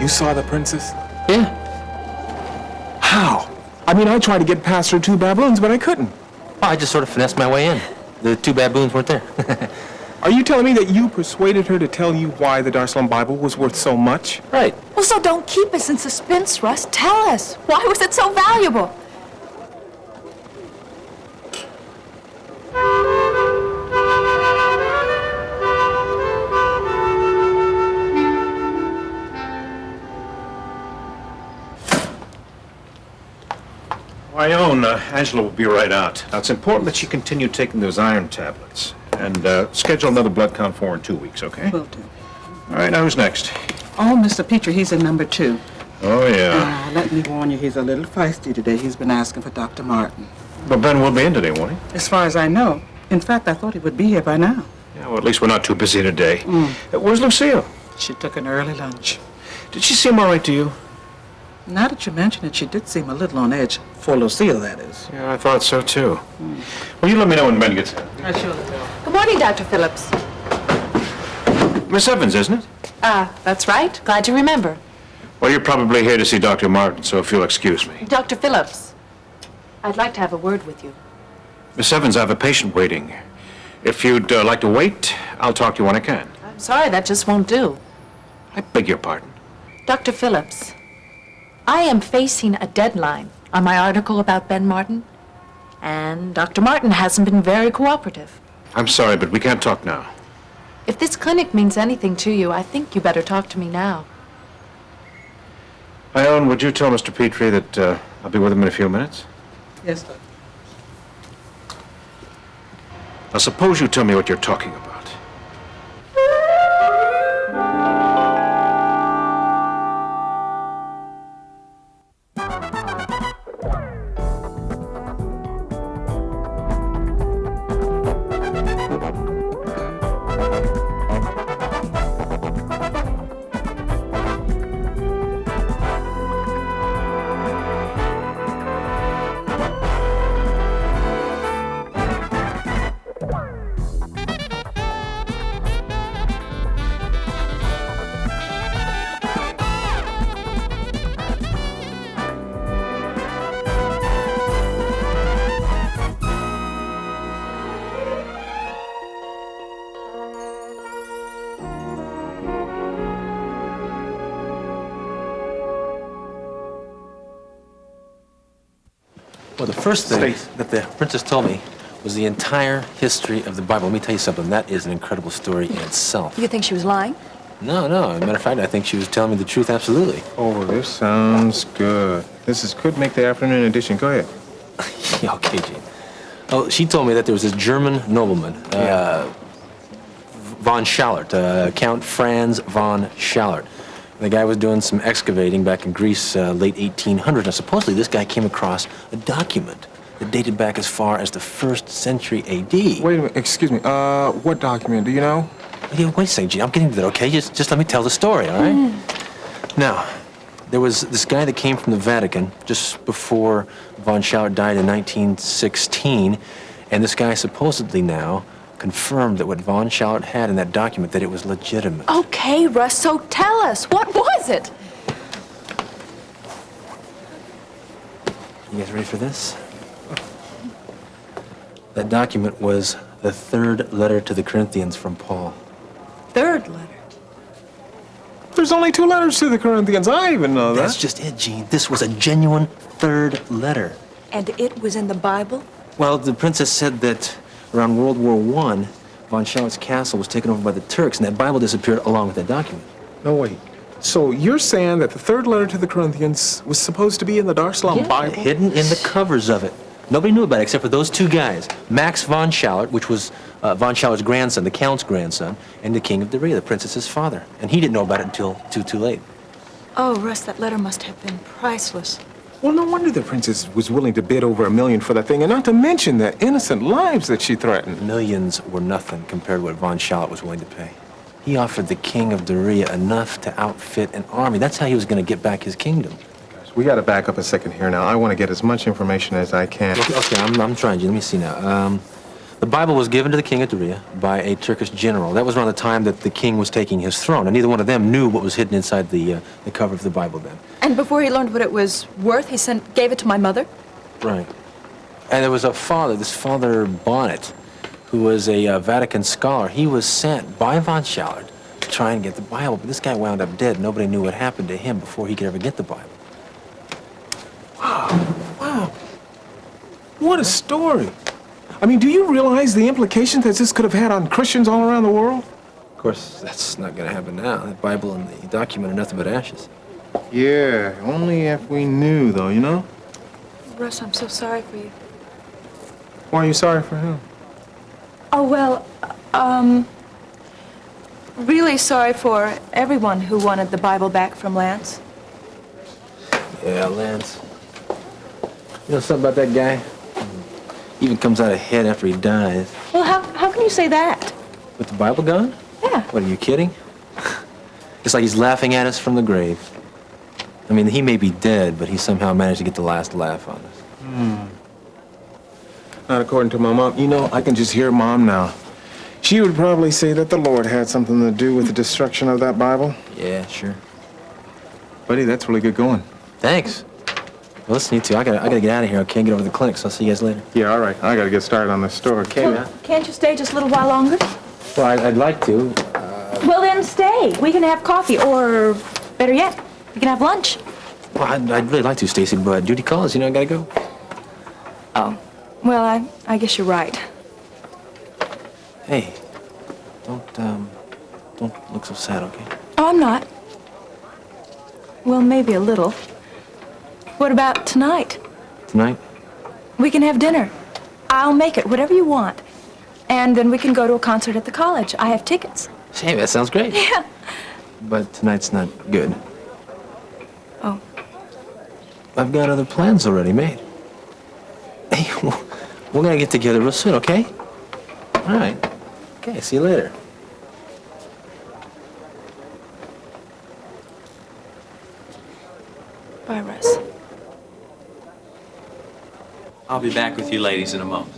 You saw the princess? Yeah. How? I mean, I tried to get past her 2 baboons, but I couldn't. Well, I just sort of finessed my way in. The 2 baboons weren't there. Are you telling me that you persuaded her to tell you why the Dar es Salaam Bible was worth so much? Right. Well, so don't keep us in suspense, Russ. Tell us. Why was it so valuable? Angela will be right out. Now, it's important that she continue taking those iron tablets. And schedule another blood count for her in 2 weeks, okay? Will do. All right, now who's next? Oh, Mr. Petrie, he's in number 2. Oh, yeah. Let me warn you, he's a little feisty today. He's been asking for Dr. Martin. But Ben will be in today, won't he? As far as I know. In fact, I thought he would be here by now. Yeah, well, at least we're not too busy today. Where's Lucille? She took an early lunch. Did she seem all right to you? Now that you mention it, she did seem a little on edge. For Lucille, that is. Yeah, I thought so, too. Well, you let me know when Ben gets here. I surely will. Good morning, Dr. Phillips. Miss Evans, isn't it? That's right. Glad to remember. Well, you're probably here to see Dr. Martin, so if you'll excuse me. Dr. Phillips, I'd like to have a word with you. Miss Evans, I have a patient waiting. If you'd like to wait, I'll talk to you when I can. I'm sorry, that just won't do. I beg your pardon. Dr. Phillips, I am facing a deadline on my article about Ben Martin, and Dr. Martin hasn't been very cooperative. I'm sorry, but we can't talk now. If this clinic means anything to you, I think you better talk to me now. Ione, would you tell Mr. Petrie that I'll be with him in a few minutes? Yes, sir. Now, suppose you tell me what you're talking about. Well, the first thing that the princess told me was the entire history of the Bible. Let me tell you something. That is an incredible story in itself. You think she was lying? No. As a matter of fact, I think she was telling me the truth absolutely. Oh, this sounds good. Could make the afternoon edition. Go ahead. Yeah, okay, Gene. Oh, she told me that there was this German nobleman, von Schallert, Count Franz von Schallert. The guy was doing some excavating back in Greece, late 1800s. Now, supposedly, this guy came across a document that dated back as far as the 1st century A.D. Wait a minute. Excuse me. What document? Do you know? Yeah, wait a second, Gene. I'm getting to that, okay? Just let me tell the story, all right? Now, there was this guy that came from the Vatican just before von Schallert died in 1916, and this guy supposedly now confirmed that what von Schallert had in that document, that it was legitimate. Okay, Russ, so tell us, what was it? You guys ready for this? That document was the 3rd letter to the Corinthians from Paul. 3rd letter? There's only 2 letters to the Corinthians. I even know that. That's just it, Gene. This was a genuine 3rd letter. And it was in the Bible? Well, the princess said that around World War I, von Schallert's castle was taken over by the Turks, and that Bible disappeared along with that document. No, wait. So you're saying that the 3rd letter to the Corinthians was supposed to be in the Dar es Salaam Bible? Hidden in the covers of it. Nobody knew about it except for those 2 guys, Max von Schallert, which was von Schallert's grandson, the Count's grandson, and the King of Daria, the princess's father. And he didn't know about it until too late. Oh, Russ, that letter must have been priceless. Well, no wonder the princess was willing to bid over $1 million for that thing, and not to mention the innocent lives that she threatened. Millions were nothing compared to what von Schallert was willing to pay. He offered the King of Daria enough to outfit an army. That's how he was going to get back his kingdom. Gosh, we got to back up a second here now. I want to get as much information as I can. Okay, I'm trying, Gene. Let me see now. The Bible was given to the king of Tyre by a Turkish general. That was around the time that the king was taking his throne, and neither one of them knew what was hidden inside the cover of the Bible then. And before he learned what it was worth, he gave it to my mother? Right. And there was a father, this Father Bonnet, who was a Vatican scholar. He was sent by von Schallert to try and get the Bible, but this guy wound up dead. Nobody knew what happened to him before he could ever get the Bible. Wow. What a story. I mean, do you realize the implications that this could have had on Christians all around the world? Of course, that's not going to happen now. The Bible and the document are nothing but ashes. Yeah, only if we knew, though, you know? Russ, I'm so sorry for you. Why are you sorry for him? Oh, well, really sorry for everyone who wanted the Bible back from Lance. Yeah, Lance. You know something about that guy? Even comes out ahead after he dies. Well, how can you say that? With the Bible gone? Yeah. What, are you kidding? It's like he's laughing at us from the grave. I mean, he may be dead, but he somehow managed to get the last laugh on us. Not according to my mom. You know, I can just hear Mom now. She would probably say that the Lord had something to do with the destruction of that Bible. Yeah, sure. Buddy, that's really good going. Thanks. Well, listen, you two, I gotta get out of here. I can't get over to the clinic, so I'll see you guys later. Yeah, all right. I gotta get started on this story. Okay, man. Can't you stay just a little while longer? Well, I'd like to. Well, then stay. We can have coffee, or better yet, we can have lunch. Well, I'd really like to, Stacy, but duty calls, you know, I gotta go. Oh, well, I guess you're right. Hey, don't look so sad, okay? Oh, I'm not. Well, maybe a little. What about tonight? Tonight? We can have dinner. I'll make it, whatever you want. And then we can go to a concert at the college. I have tickets. Hey, that sounds great. Yeah. But tonight's not good. Oh. I've got other plans already made. Hey, we're gonna get together real soon, okay? All right. Okay, see you later. Bye, Russ. I'll be back with you ladies in a moment.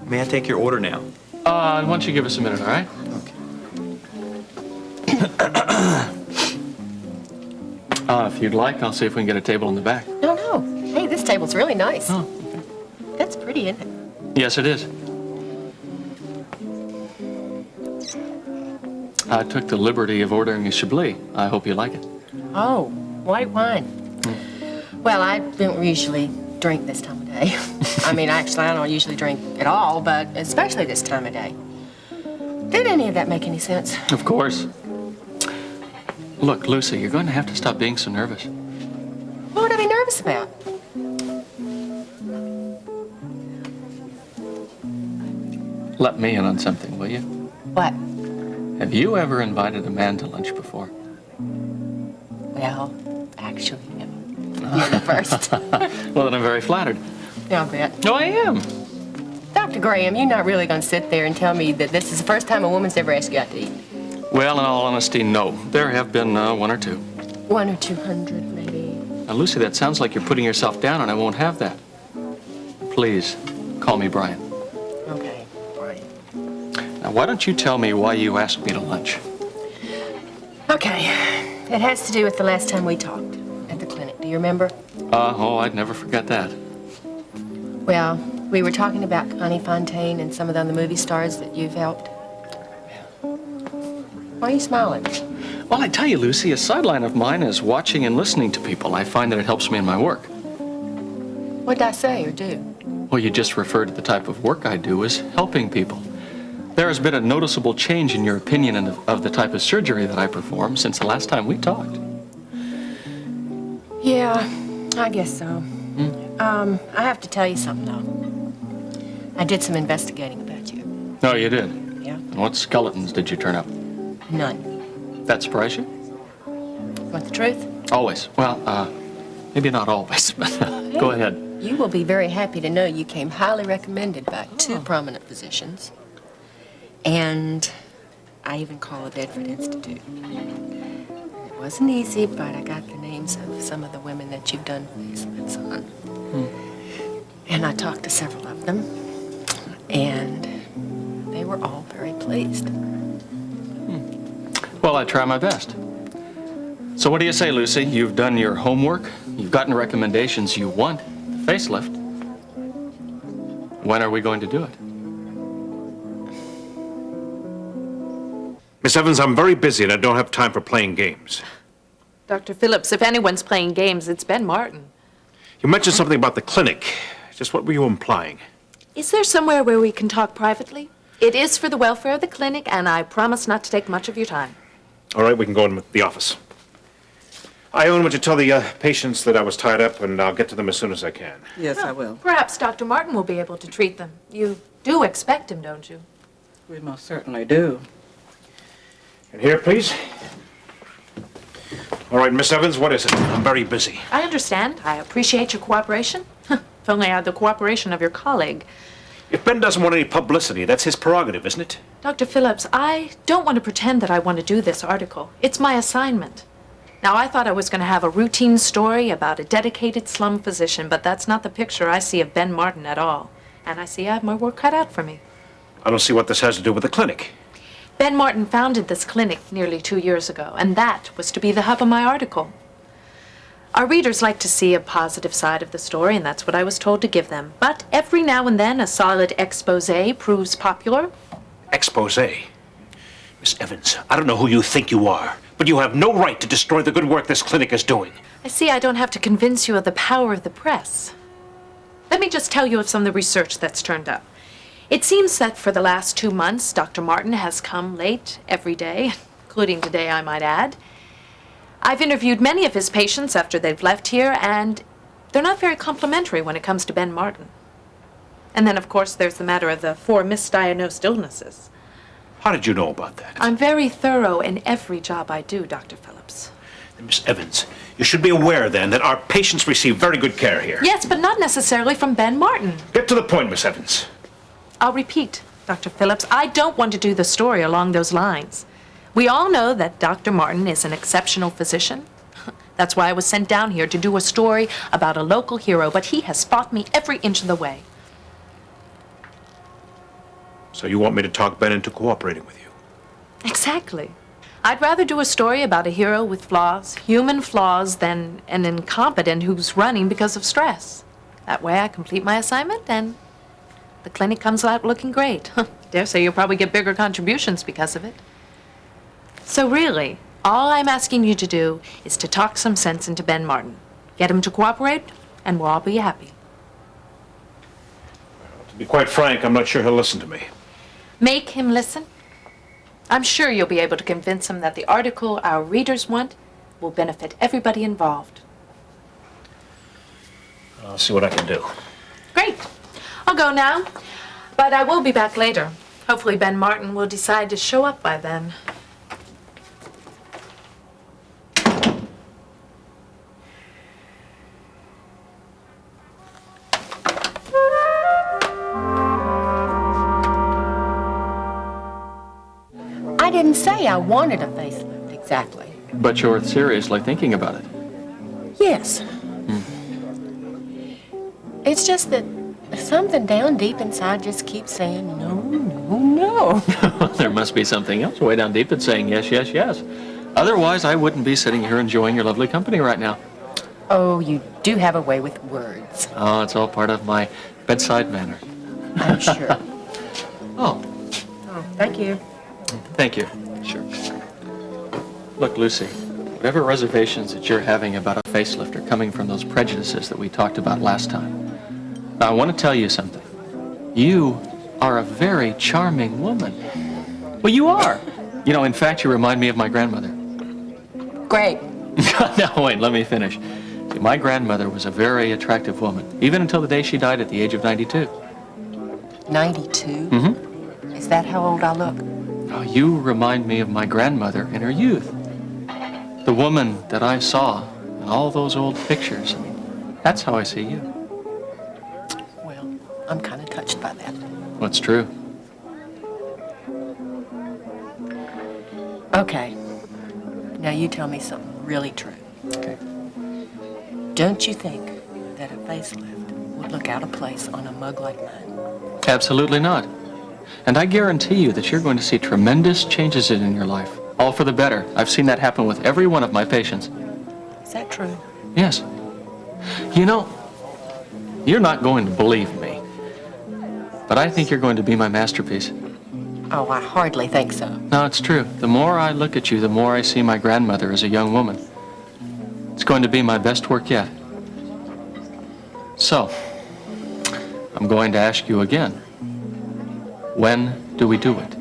May I take your order now? Why don't you give us a minute, all right? If you'd like, I'll see if we can get a table in the back. No, no. Hey, this table's really nice. Oh, That's pretty, isn't it? yes, it is. I took the liberty of ordering a Chablis. I hope you like it. Oh, white wine. Well, I don't usually drink this time of day. I mean, actually, I don't usually drink at all, but especially this time of day. Did any of that make any sense? Of course. Look, Lucy, you're going to have to stop being so nervous. What would I be nervous about? Let me in on something, will you? What? Have you ever invited a man to lunch before? Well, actually, no. You're the first. Well, then I'm very flattered. I'll bet. No, I am. Dr. Graham, you're not really going to sit there and tell me that this is the first time a woman's ever asked you out to eat. Well, in all honesty, no. There have been one or two. 100 or 200, maybe. Now, Lucy, that sounds like you're putting yourself down, and I won't have that. Please, call me Brian. Okay, Brian. Now, why don't you tell me why you asked me to lunch? Okay. It has to do with the last time we talked at the clinic. Do you remember? I'd never forget that. Well, we were talking about Connie Fontaine and some of the other movie stars that you've helped. Why are you smiling? Well, I tell you, Lucy, a sideline of mine is watching and listening to people. I find that it helps me in my work. What did I say or do? Well, you just referred to the type of work I do as helping people. There has been a noticeable change in your opinion of the type of surgery that I perform since the last time we talked. Yeah, I guess so. I have to tell you something, though. I did some investigating about you. Oh, you did? Yeah? And what skeletons did you turn up? None. That surprise you? Want the truth? Always. Well, maybe not always, but go ahead. You will be very happy to know you came highly recommended by two prominent physicians. And I even called the Bedford Institute. It wasn't easy, but I got the names of some of the women that you've done placements on. And I talked to several of them, and they were all very pleased. Well, I try my best. So what do you say, Lucy? You've done your homework. You've gotten recommendations you want. The facelift. When are we going to do it? Miss Evans, I'm very busy and I don't have time for playing games. Dr. Phillips, if anyone's playing games, it's Ben Martin. You mentioned something about the clinic. Just what were you implying? Is there somewhere where we can talk privately? It is for the welfare of the clinic, and I promise not to take much of your time. All right, we can go in with the office. Ione, would you tell the patients that I was tied up, and I'll get to them as soon as I can. Yes, I will. Perhaps Dr. Martin will be able to treat them. You do expect him, don't you? We most certainly do. And here, please. All right, Miss Evans, what is it? I'm very busy. I understand. I appreciate your cooperation. If only I had the cooperation of your colleague. If Ben doesn't want any publicity, that's his prerogative, isn't it? Dr. Phillips, I don't want to pretend that I want to do this article. It's my assignment. Now, I thought I was going to have a routine story about a dedicated slum physician, but that's not the picture I see of Ben Martin at all. And I see I have my work cut out for me. I don't see what this has to do with the clinic. Ben Martin founded this clinic nearly 2 years ago, and that was to be the hub of my article. Our readers like to see a positive side of the story, and that's what I was told to give them. But every now and then, a solid exposé proves popular. Exposé? Miss Evans, I don't know who you think you are, but you have no right to destroy the good work this clinic is doing. I see I don't have to convince you of the power of the press. Let me just tell you of some of the research that's turned up. It seems that for the last 2 months, Dr. Martin has come late every day, including today, I might add. I've interviewed many of his patients after they've left here, and they're not very complimentary when it comes to Ben Martin. And then, of course, there's the matter of the 4 misdiagnosed illnesses. How did you know about that? I'm very thorough in every job I do, Dr. Phillips. Miss Evans, you should be aware then that our patients receive very good care here. Yes, but not necessarily from Ben Martin. Get to the point, Miss Evans. I'll repeat, Dr. Phillips, I don't want to do the story along those lines. We all know that Dr. Martin is an exceptional physician. That's why I was sent down here to do a story about a local hero, but he has fought me every inch of the way. So you want me to talk Ben into cooperating with you? Exactly. I'd rather do a story about a hero with flaws, human flaws, than an incompetent who's running because of stress. That way I complete my assignment and the clinic comes out looking great. Dare say you'll probably get bigger contributions because of it. So really, all I'm asking you to do is to talk some sense into Ben Martin. Get him to cooperate, and we'll all be happy. To be quite frank, I'm not sure he'll listen to me. Make him listen. I'm sure you'll be able to convince him that the article our readers want will benefit everybody involved. I'll see what I can do. Great. I'll go now, but I will be back later. Hopefully Ben Martin will decide to show up by then. I didn't say I wanted a facelift exactly. But you're seriously thinking about it. Yes. It's just that something down deep inside just keeps saying no, no, no. There must be something else way down deep that's saying yes, yes, yes. Otherwise, I wouldn't be sitting here enjoying your lovely company right now. Oh, you do have a way with words. Oh, it's all part of my bedside manner. I'm sure. Oh, Oh, thank you. thank you. Sure. Look, Lucy, whatever reservations that you're having about a facelift are coming from those prejudices that we talked about last time. Now, I want to tell you something. You are a very charming woman. Well, you are. You know, in fact, you remind me of my grandmother. Great. Now, wait, let me finish. See, my grandmother was a very attractive woman, even until the day she died at the age of 92. 92? Mm-hmm. Is that how old I look? Oh, you remind me of my grandmother in her youth. The woman that I saw in all those old pictures. That's how I see you. Well, I'm kind of touched by that. What's true? Okay. Now you tell me something really true. Okay. Don't you think that a facelift would look out of place on a mug like mine. Absolutely not. And I guarantee you that you're going to see tremendous changes in your life, all for the better. I've seen that happen with every one of my patients. Is that true? Yes. You know, you're not going to believe me, but I think you're going to be my masterpiece. Oh, I hardly think so. No, it's true. The more I look at you, the more I see my grandmother as a young woman. It's going to be my best work yet. So, I'm going to ask you again. When do we do it?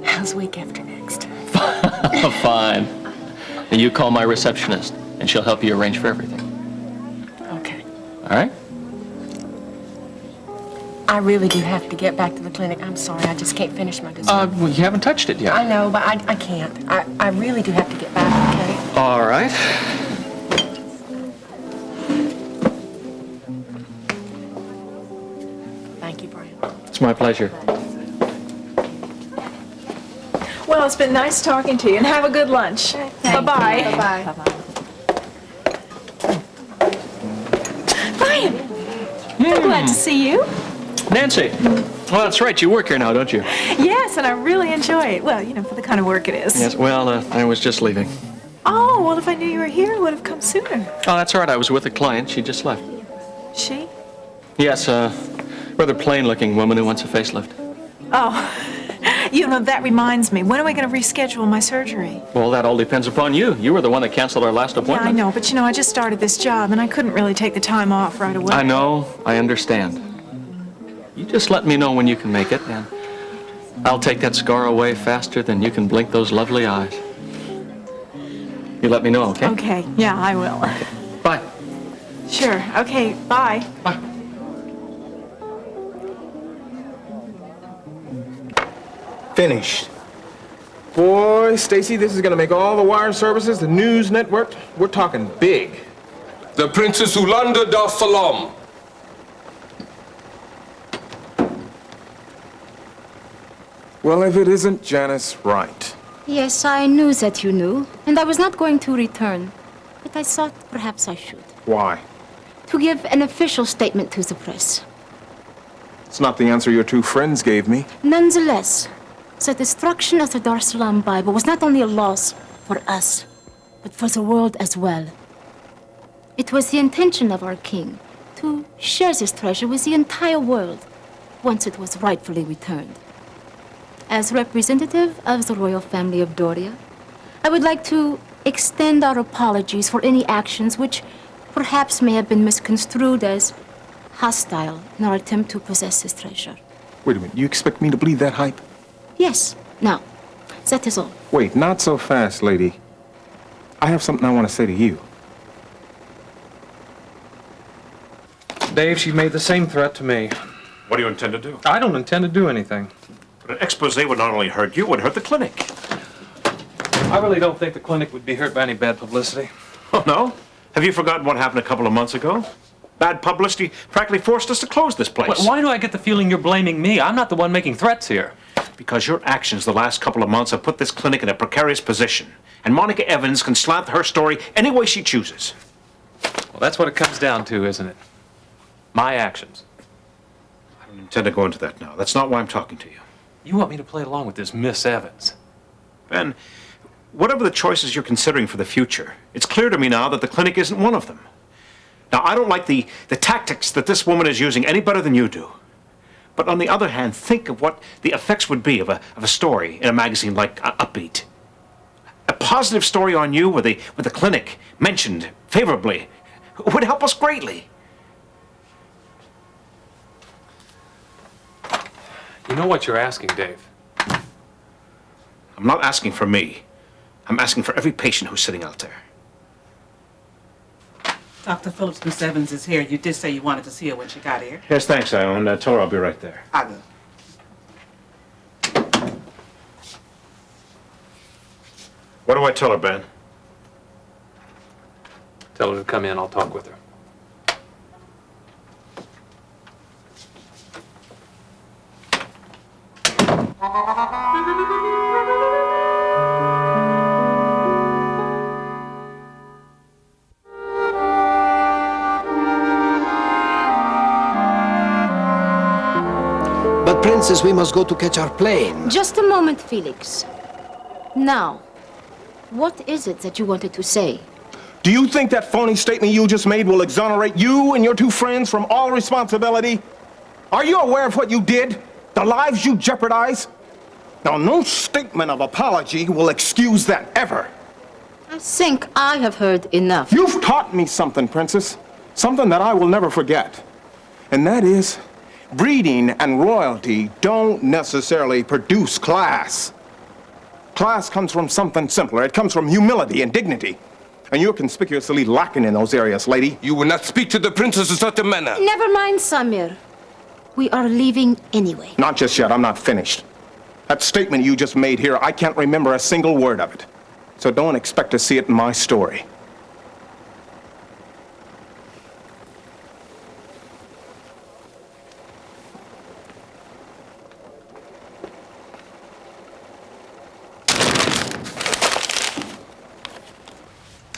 How's week after next? Fine. And you call my receptionist, and she'll help you arrange for everything. Okay. All right? I really do have to get back to the clinic. I'm sorry, I just can't finish my dessert. Well, you haven't touched it yet. I know, but I can't. I really do have to get back, okay? All right. Thank you, Brian. It's my pleasure. Well, it's been nice talking to you, and have a good lunch. Bye-bye. Bye-bye. Brian, I'm glad to see you. Nancy. Well, that's right. You work here now, don't you? Yes, and I really enjoy it. Well, you know, for the kind of work it is. Yes. Well, I was just leaving. Oh, well, if I knew you were here, I would have come sooner. Oh, that's all right. I was with a client. She just left. She? Yes, rather plain-looking woman who wants a facelift. Oh, you know, that reminds me. When are we going to reschedule my surgery? Well, that all depends upon you. You were the one that canceled our last Yeah, appointment. I know, but you know, I just started this job, and I couldn't really take the time off right away. I know. I understand. You just let me know when you can make it, and I'll take that scar away faster than you can blink those lovely eyes. You let me know, okay? Okay, yeah, I will. Bye. Sure, okay, bye. Bye. Finished. Boy, Stacy, this is gonna make all the wire services, the news network, we're talking big. The Princess Ulanda Dar Salam. Well, if it isn't Janice Wright. Yes, I knew that you knew, and I was not going to return. But I thought perhaps I should. Why? To give an official statement to the press. It's not the answer your two friends gave me. Nonetheless, the destruction of the Dar es Salaam Bible was not only a loss for us, but for the world as well. It was the intention of our king to share this treasure with the entire world once it was rightfully returned. As representative of the royal family of Doria, I would like to extend our apologies for any actions which perhaps may have been misconstrued as hostile in our attempt to possess this treasure. Wait a minute, you expect me to believe that hype? Yes, now, that is all. Wait, not so fast, lady. I have something I want to say to you. Dave, she made the same threat to me. What do you intend to do? I don't intend to do anything. But an expose would not only hurt you, it would hurt the clinic. I really don't think the clinic would be hurt by any bad publicity. Oh, no? Have you forgotten what happened a couple of months ago? Bad publicity practically forced us to close this place. Why do I get the feeling you're blaming me? I'm not the one making threats here. Because your actions the last couple of months have put this clinic in a precarious position. And Monica Evans can slant her story any way she chooses. Well, that's what it comes down to, isn't it? My actions. I don't intend to go into that now. That's not why I'm talking to you. You want me to play along with this Miss Evans? Ben, whatever the choices you're considering for the future, it's clear to me now that the clinic isn't one of them. Now, I don't like the tactics that this woman is using any better than you do. But on the other hand, think of what the effects would be of a story in a magazine like Upbeat. A positive story on you with the clinic mentioned favorably would help us greatly. You know what you're asking, Dave. I'm not asking for me. I'm asking for every patient who's sitting out there. Dr. Phillips, Miss Evans is here. You did say you wanted to see her when she got here. Yes, thanks, Ione. Tell her I'll be right there. I will. What do I tell her, Ben? Tell her to come in, I'll talk with her. Princess, we must go to catch our plane. Just a moment, Felix. Now, what is it that you wanted to say? Do you think that phony statement you just made will exonerate you and your two friends from all responsibility? Are you aware of what you did? The lives you jeopardized? Now, no statement of apology will excuse that, ever. I think I have heard enough. You've taught me something, Princess. Something that I will never forget. And that is, breeding and royalty don't necessarily produce class. Class comes from something simpler. It comes from humility and dignity. And you're conspicuously lacking in those areas, lady. You will not speak to the princess in such a manner. Never mind, Samir. We are leaving anyway. Not just yet. I'm not finished. That statement you just made here, I can't remember a single word of it. So don't expect to see it in my story.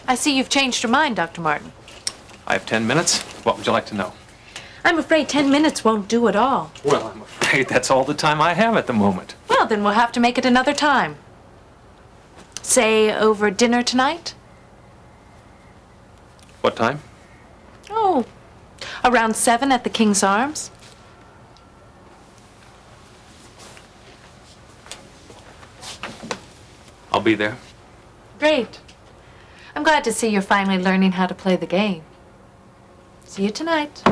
I see you've changed your mind, Dr. Martin. I have 10 minutes. What would you like to know? I'm afraid 10 minutes won't do it all. Well, I'm afraid that's all the time I have at the moment. Well, then we'll have to make it another time. Say, over dinner tonight? What time? Oh, around 7 at the King's Arms? I'll be there. Great. I'm glad to see you're finally learning how to play the game. See you tonight.